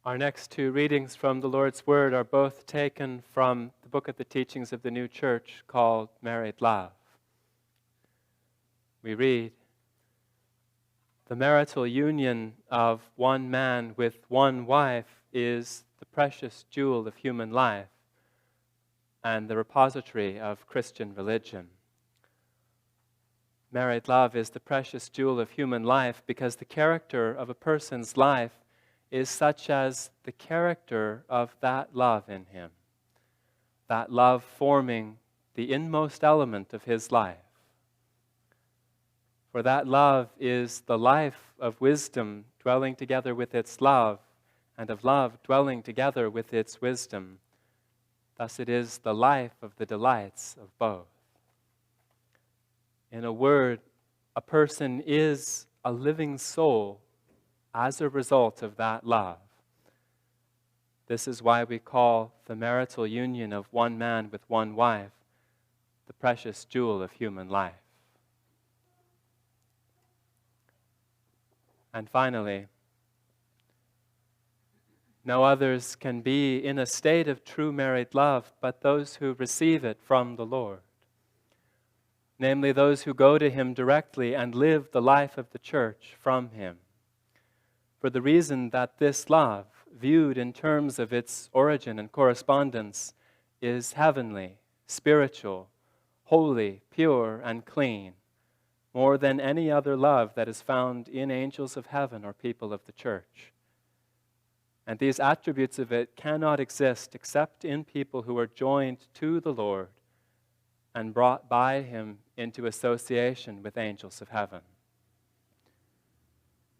Our next two readings from the Lord's Word are both taken from the book of the teachings of the new church called Married Love. We read, "The marital union of one man with one wife is the precious jewel of human life and the repository of Christian religion." Married love is the precious jewel of human life because the character of a person's life is such as the character of that love in him, that love forming the inmost element of his life. For that love is the life of wisdom dwelling together with its love, and of love dwelling together with its wisdom. Thus it is the life of the delights of both. In a word, a person is a living soul as a result of that love. This is why we call the marital union of one man with one wife the precious jewel of human life. And finally, no others can be in a state of true married love but those who receive it from the Lord, namely those who go to Him directly and live the life of the church from Him, for the reason that this love, viewed in terms of its origin and correspondence, is heavenly, spiritual, holy, pure, and clean, more than any other love that is found in angels of heaven or people of the church. And these attributes of it cannot exist except in people who are joined to the Lord and brought by Him into association with angels of heaven.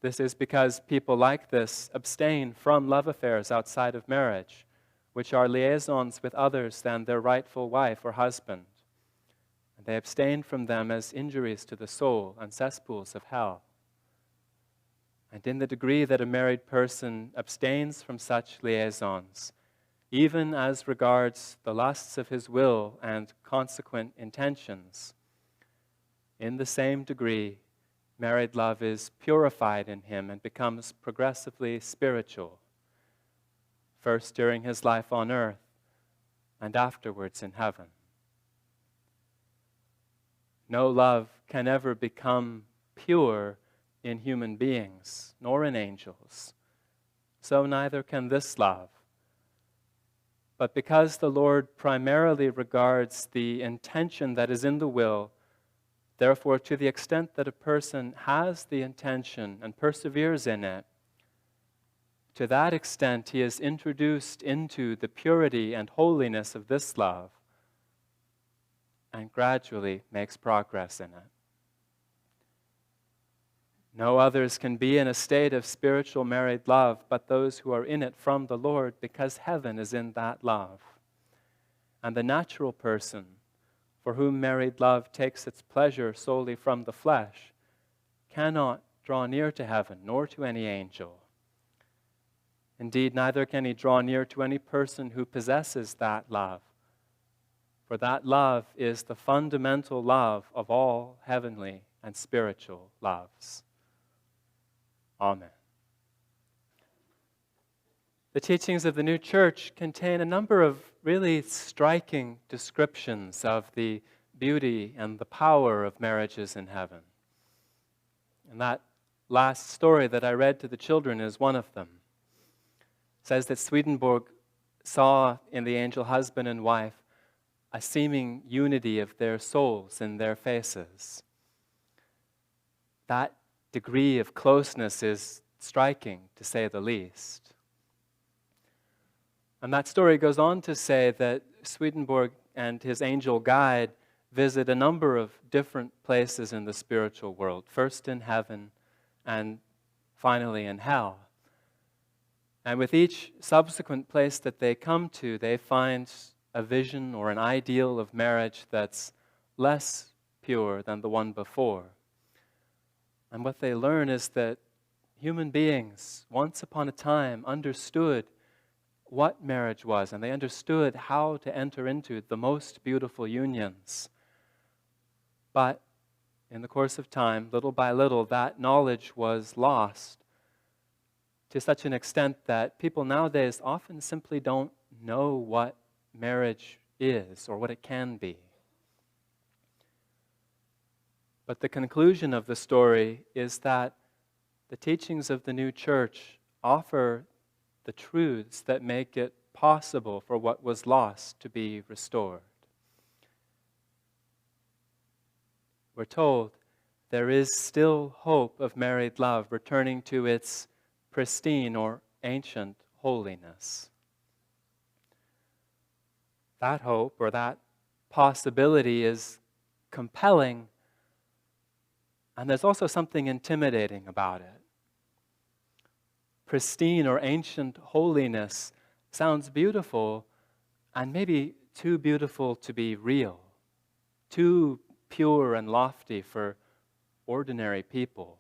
This is because people like this abstain from love affairs outside of marriage, which are liaisons with others than their rightful wife or husband. And they abstain from them as injuries to the soul and cesspools of hell. And in the degree that a married person abstains from such liaisons, even as regards the lusts of his will and consequent intentions, in the same degree, married love is purified in him and becomes progressively spiritual, first during his life on earth and afterwards in heaven. No love can ever become pure in human beings, nor in angels. So neither can this love. But because the Lord primarily regards the intention that is in the will, therefore, to the extent that a person has the intention and perseveres in it, to that extent he is introduced into the purity and holiness of this love and gradually makes progress in it. No others can be in a state of spiritual married love but those who are in it from the Lord, because heaven is in that love. And the natural person, for whom married love takes its pleasure solely from the flesh, cannot draw near to heaven nor to any angel. Indeed, neither can he draw near to any person who possesses that love, for that love is the fundamental love of all heavenly and spiritual loves. Amen. The teachings of the new church contain a number of really striking descriptions of the beauty and the power of marriages in heaven. And that last story that I read to the children is one of them. It says that Swedenborg saw in the angel husband and wife a seeming unity of their souls in their faces. That degree of closeness is striking, to say the least. And that story goes on to say that Swedenborg and his angel guide visit a number of different places in the spiritual world, first in heaven and finally in hell. And with each subsequent place that they come to, they find a vision or an ideal of marriage that's less pure than the one before. And what they learn is that human beings, once upon a time, understood what marriage was, and they understood how to enter into the most beautiful unions. But in the course of time, little by little, that knowledge was lost to such an extent that people nowadays often simply don't know what marriage is or what it can be. But the conclusion of the story is that the teachings of the new church offer the truths that make it possible for what was lost to be restored. We're told there is still hope of married love returning to its pristine or ancient holiness. That hope or that possibility is compelling, and there's also something intimidating about it. Pristine or ancient holiness sounds beautiful, and maybe too beautiful to be real, too pure and lofty for ordinary people.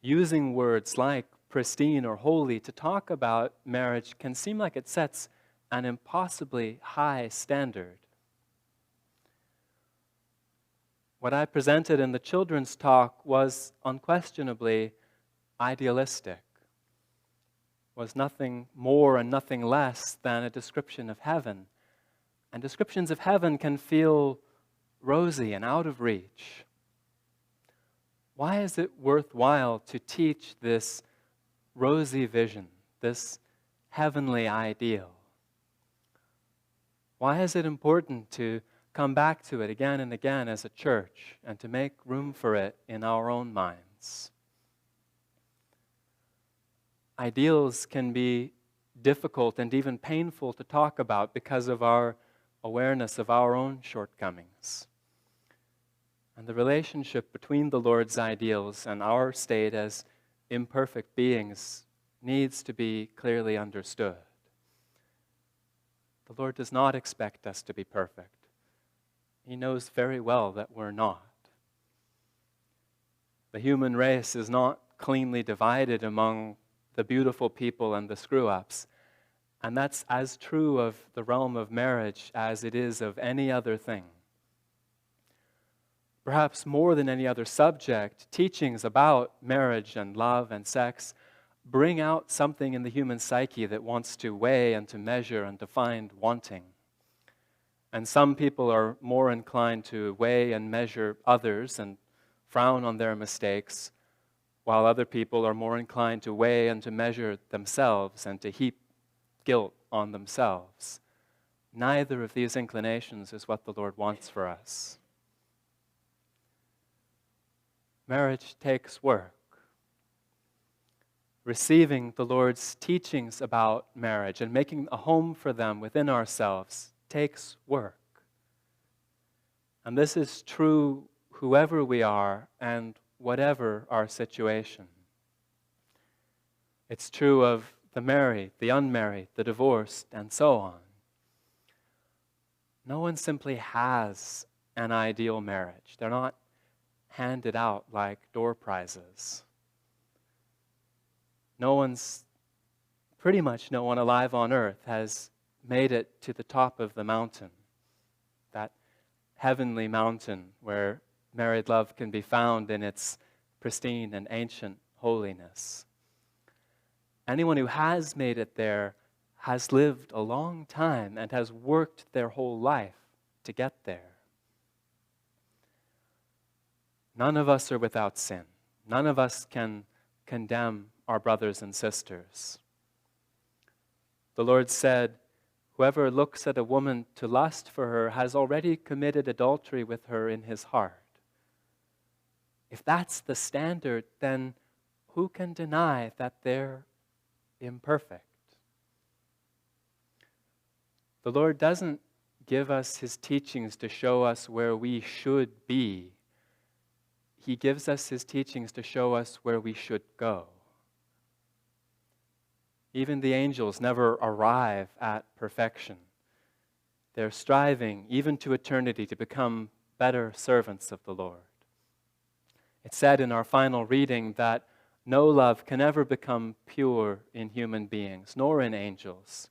Using words like pristine or holy to talk about marriage can seem like it sets an impossibly high standard. What I presented in the children's talk was unquestionably idealistic, was nothing more and nothing less than a description of heaven. And descriptions of heaven can feel rosy and out of reach. Why is it worthwhile to teach this rosy vision, this heavenly ideal? Why is it important to come back to it again and again as a church and to make room for it in our own minds? Ideals can be difficult and even painful to talk about because of our awareness of our own shortcomings. And the relationship between the Lord's ideals and our state as imperfect beings needs to be clearly understood. The Lord does not expect us to be perfect. He knows very well that we're not. The human race is not cleanly divided among the beautiful people and the screw-ups. And that's as true of the realm of marriage as it is of any other thing. Perhaps more than any other subject, teachings about marriage and love and sex bring out something in the human psyche that wants to weigh and to measure and to find wanting. And some people are more inclined to weigh and measure others and frown on their mistakes, while other people are more inclined to weigh and to measure themselves and to heap guilt on themselves. Neither of these inclinations is what the Lord wants for us. Marriage takes work. Receiving the Lord's teachings about marriage and making a home for them within ourselves takes work. And this is true whoever we are and whatever our situation. It's true of the married, the unmarried, the divorced, and so on. No one simply has an ideal marriage. They're not handed out like door prizes. Pretty much no one alive on earth has made it to the top of the mountain, that heavenly mountain where married love can be found in its pristine and ancient holiness. Anyone who has made it there has lived a long time and has worked their whole life to get there. None of us are without sin. None of us can condemn our brothers and sisters. The Lord said, "Whoever looks at a woman to lust for her has already committed adultery with her in his heart." If that's the standard, then who can deny that they're imperfect? The Lord doesn't give us His teachings to show us where we should be. He gives us His teachings to show us where we should go. Even the angels never arrive at perfection. They're striving, even to eternity, to become better servants of the Lord. It's said in our final reading that no love can ever become pure in human beings, nor in angels.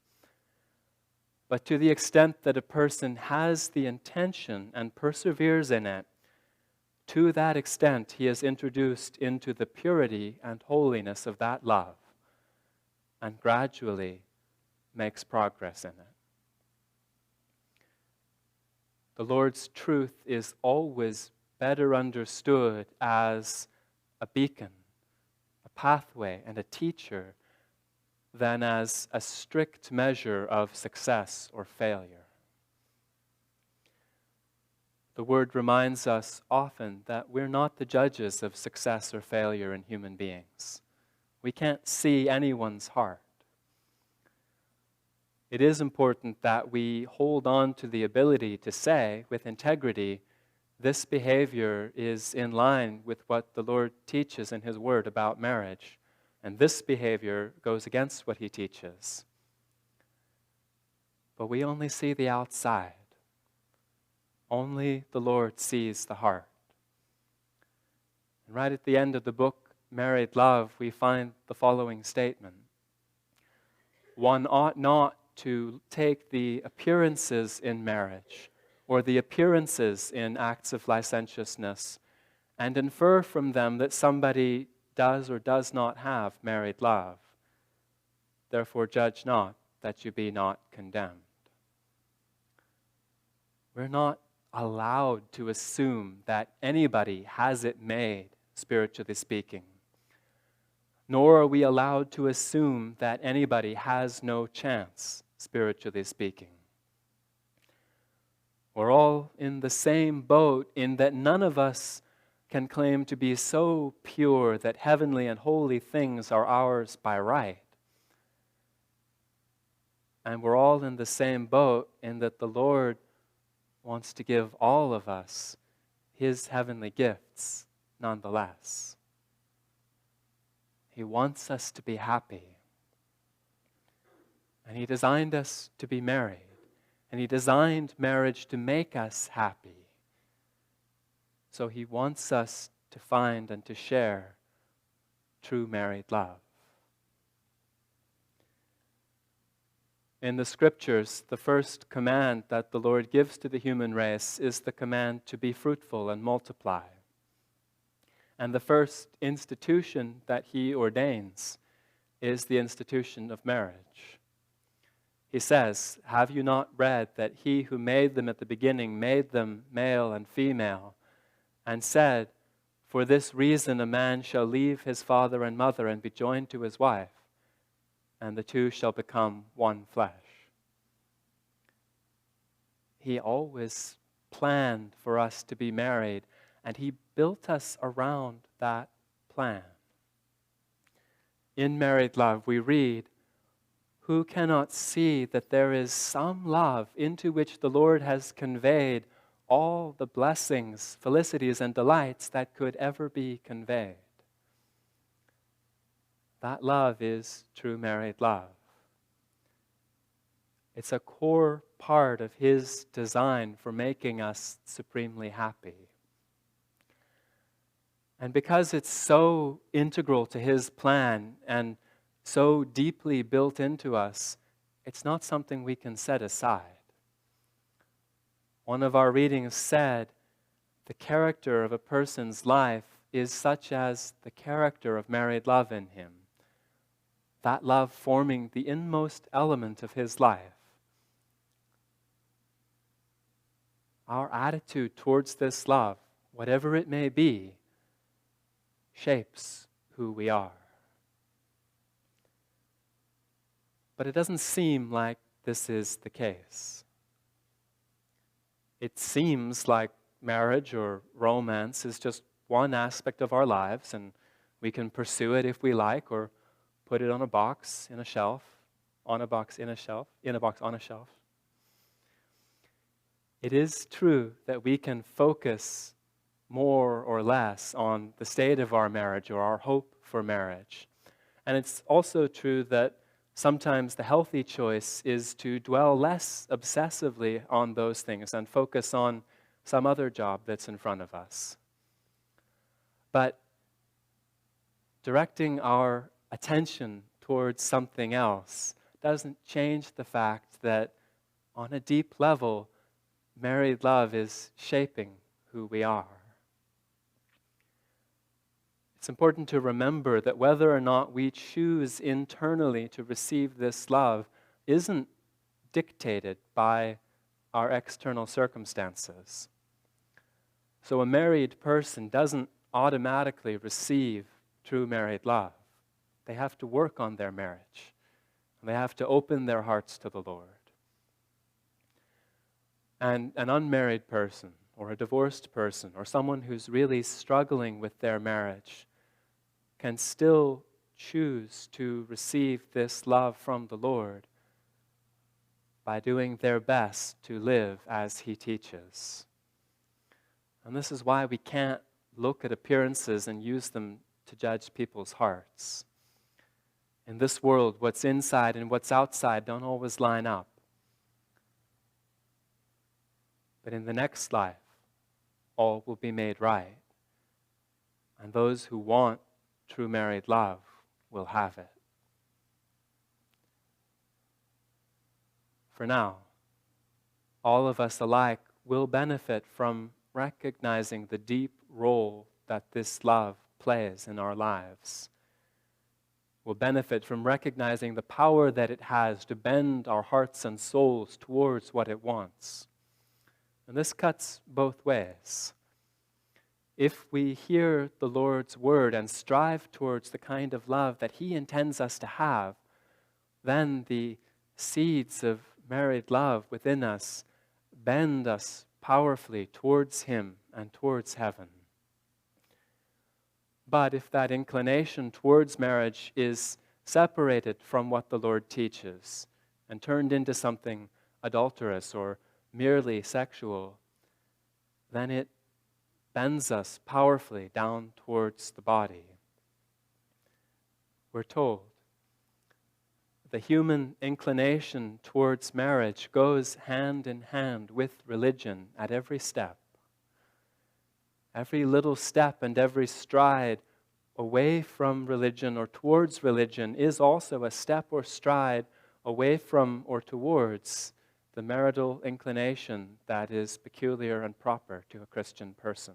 But to the extent that a person has the intention and perseveres in it, to that extent, he is introduced into the purity and holiness of that love and gradually makes progress in it. The Lord's truth is always better understood as a beacon, a pathway, and a teacher than as a strict measure of success or failure. The Word reminds us often that we're not the judges of success or failure in human beings. We can't see anyone's heart. It is important that we hold on to the ability to say with integrity, this behavior is in line with what the Lord teaches in His Word about marriage, and this behavior goes against what He teaches. But we only see the outside. Only the Lord sees the heart. And right at the end of the book, Married Love, we find the following statement. One ought not to take the appearances in marriage or the appearances in acts of licentiousness and infer from them that somebody does or does not have married love. Therefore judge not, that you be not condemned. We're not allowed to assume that anybody has it made, spiritually speaking. Nor are we allowed to assume that anybody has no chance, spiritually speaking. We're all in the same boat in that none of us can claim to be so pure that heavenly and holy things are ours by right. And we're all in the same boat in that the Lord wants to give all of us His heavenly gifts nonetheless. He wants us to be happy. And He designed us to be married. And He designed marriage to make us happy. So He wants us to find and to share true married love. In the Scriptures, the first command that the Lord gives to the human race is the command to be fruitful and multiply. And the first institution that He ordains is the institution of marriage. He says, have you not read that He who made them at the beginning made them male and female, and said, for this reason a man shall leave his father and mother and be joined to his wife, and the two shall become one flesh. He always planned for us to be married, and He built us around that plan. In Married Love, we read, who cannot see that there is some love into which the Lord has conveyed all the blessings, felicities, and delights that could ever be conveyed? That love is true married love. It's a core part of His design for making us supremely happy. And because it's so integral to His plan and so deeply built into us, it's not something we can set aside. One of our readings said, the character of a person's life is such as the character of married love in him. That love forming the inmost element of his life. Our attitude towards this love, whatever it may be, shapes who we are. But it doesn't seem like this is the case. It seems like marriage or romance is just one aspect of our lives, and we can pursue it if we like, or put it on a box, in a shelf, on a box, in a shelf, in a box, on a shelf. It is true that we can focus more or less on the state of our marriage or our hope for marriage. And it's also true that sometimes the healthy choice is to dwell less obsessively on those things and focus on some other job that's in front of us. But directing our attention towards something else doesn't change the fact that on a deep level, married love is shaping who we are. It's important to remember that whether or not we choose internally to receive this love isn't dictated by our external circumstances. So a married person doesn't automatically receive true married love. They have to work on their marriage. And they have to open their hearts to the Lord. And an unmarried person, or a divorced person, or someone who's really struggling with their marriage can still choose to receive this love from the Lord by doing their best to live as He teaches. And this is why we can't look at appearances and use them to judge people's hearts. In this world, what's inside and what's outside don't always line up. But in the next life, all will be made right. And those who want true married love will have it. For now, all of us alike will benefit from recognizing the deep role that this love plays in our lives. We'll benefit from recognizing the power that it has to bend our hearts and souls towards what it wants. And this cuts both ways. If we hear the Lord's word and strive towards the kind of love that He intends us to have, then the seeds of married love within us bend us powerfully towards Him and towards heaven. But if that inclination towards marriage is separated from what the Lord teaches and turned into something adulterous or merely sexual, then it bends us powerfully down towards the body. We're told the human inclination towards marriage goes hand in hand with religion at every step. Every little step and every stride away from religion or towards religion is also a step or stride away from or towards the marital inclination that is peculiar and proper to a Christian person.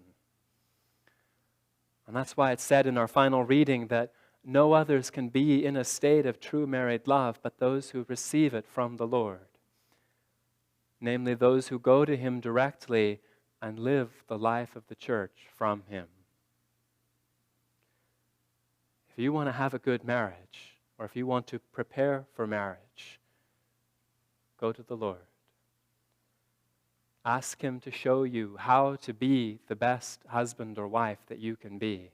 And that's why it's said in our final reading that no others can be in a state of true married love but those who receive it from the Lord. Namely, those who go to Him directly and live the life of the church from Him. If you want to have a good marriage, or if you want to prepare for marriage, go to the Lord. Ask Him to show you how to be the best husband or wife that you can be.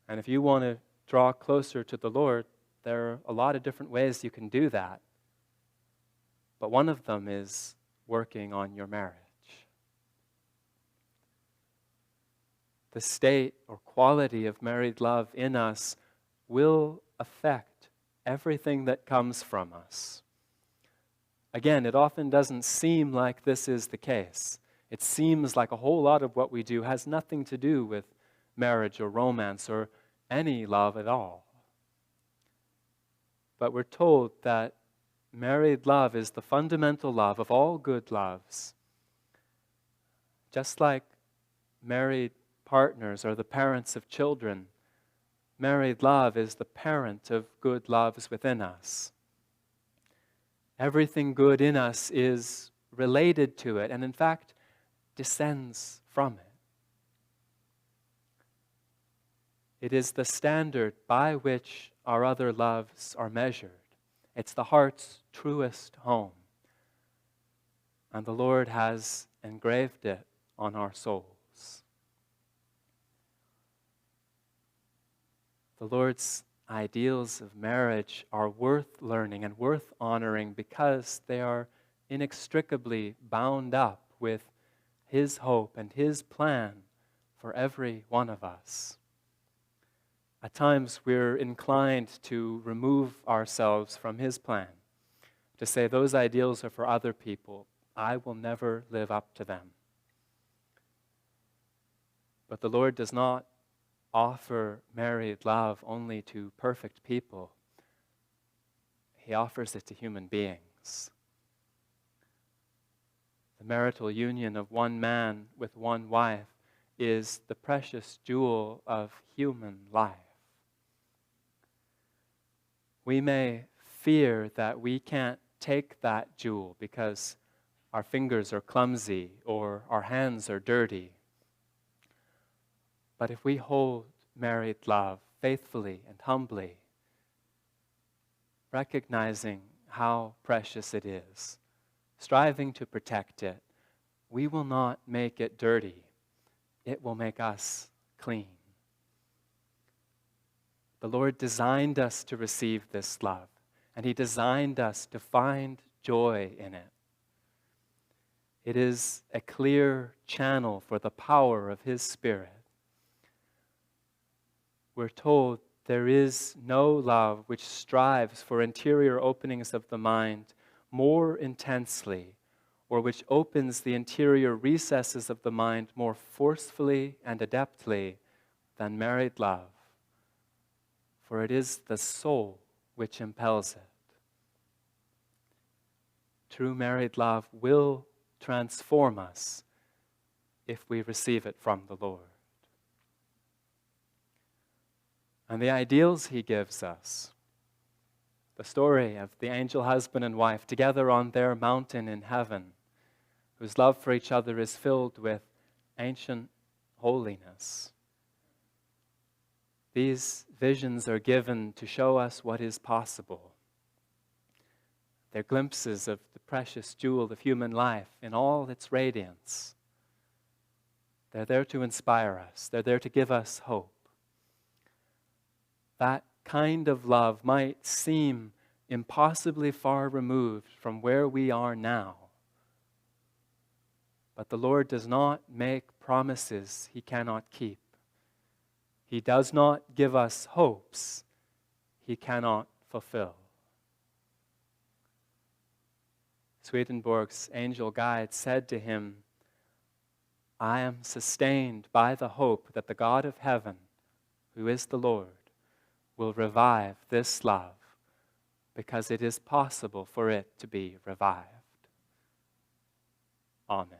And if you want to draw closer to the Lord, there are a lot of different ways you can do that. But one of them is working on your marriage. The state or quality of married love in us will affect everything that comes from us. Again, it often doesn't seem like this is the case. It seems like a whole lot of what we do has nothing to do with marriage or romance or any love at all. But we're told that married love is the fundamental love of all good loves. Just like married partners are the parents of children, married love is the parent of good loves within us. Everything good in us is related to it and in fact descends from it. It is the standard by which our other loves are measured. It's the heart's truest home. And the Lord has engraved it on our souls. The Lord's ideals of marriage are worth learning and worth honoring because they are inextricably bound up with His hope and His plan for every one of us. At times we're inclined to remove ourselves from His plan, to say those ideals are for other people. I will never live up to them. But the Lord does not offer married love only to perfect people. He offers it to human beings. The marital union of one man with one wife is the precious jewel of human life. We may fear that we can't take that jewel because our fingers are clumsy or our hands are dirty. But if we hold married love faithfully and humbly, recognizing how precious it is, striving to protect it, we will not make it dirty. It will make us clean. The Lord designed us to receive this love, and He designed us to find joy in it. It is a clear channel for the power of His Spirit. We're told there is no love which strives for interior openings of the mind more intensely, or which opens the interior recesses of the mind more forcefully and adeptly than married love. For it is the soul which impels it. True married love will transform us if we receive it from the Lord. And the ideals He gives us, the story of the angel husband and wife together on their mountain in heaven, whose love for each other is filled with ancient holiness. These visions are given to show us what is possible. They're glimpses of the precious jewel of human life in all its radiance. They're there to inspire us. They're there to give us hope. That kind of love might seem impossibly far removed from where we are now. But the Lord does not make promises He cannot keep. He does not give us hopes He cannot fulfill. Swedenborg's angel guide said to him, "I am sustained by the hope that the God of heaven, who is the Lord, will revive this love, because it is possible for it to be revived." Amen.